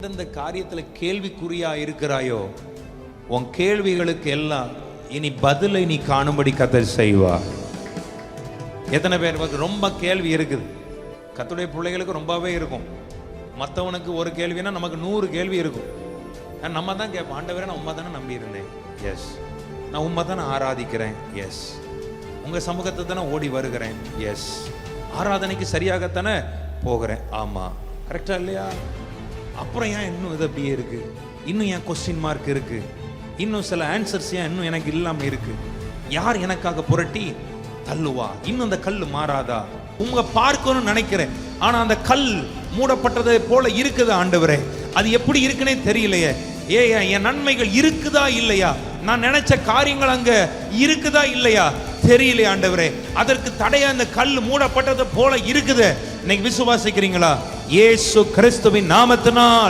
இந்த காரியத்துல கேள்விக்குறியா இருக்கிறாயோ, உன் கேள்விகளுக்கு எல்லாம் இனி பதிலை நீ காணும்படி கர்த்தர் செய்வார். எத்தனை பேருக்கு ரொம்ப கேள்வி இருக்குது? கர்த்தருடைய பிள்ளைகளுக்கு ரொம்பவே இருக்கும். மற்றவனுக்கு ஒரு கேள்வினா நமக்கு 100 கேள்வி இருக்கும். நம்ம தான் கேட்போம், ஆண்டவரே நான் உண்மை தானே நம்பி இருந்தேன், எஸ். நான் உண்மை தானே ஆராதிக்கிறேன், எஸ். உங்க சமூகத்தை தானே ஓடி வருகிறேன், எஸ். ஆராதனைக்கு சரியாகத்தானே போகிறேன், ஆமா. கரெக்டா இல்லையா? அப்புறம் ஏன் இன்னும் இது அப்படியே இருக்கு? இன்னும் ஏன் கொஸ்டின் மார்க் இருக்கு? இன்னும் சில ஆன்சர்ஸ் ஏன் இன்னும் எனக்கு இல்லாம இருக்கு? யார் எனக்காக புரட்டி தள்ளுவா? இன்னும் அந்த கல் மாறாதா? உங்க பார்க்கணும்னு நினைக்கிறேன், ஆனா அந்த கல் மூடப்பட்டதை போல இருக்குது ஆண்டவரே. அது எப்படி இருக்குன்னே தெரியலையே. என் நன்மைகள் இருக்குதா இல்லையா? நான் நினைச்ச காரியங்கள் அங்க இருக்குதா இல்லையா தெரியல ஆண்டவரே. அதற்கு தடையா அந்த கல் மூடப்பட்டது போல இருக்குது. இன்னைக்கு விசுவாசிக்கிறீங்களா? இயேசு கிறிஸ்துவின் நாமத்தினால்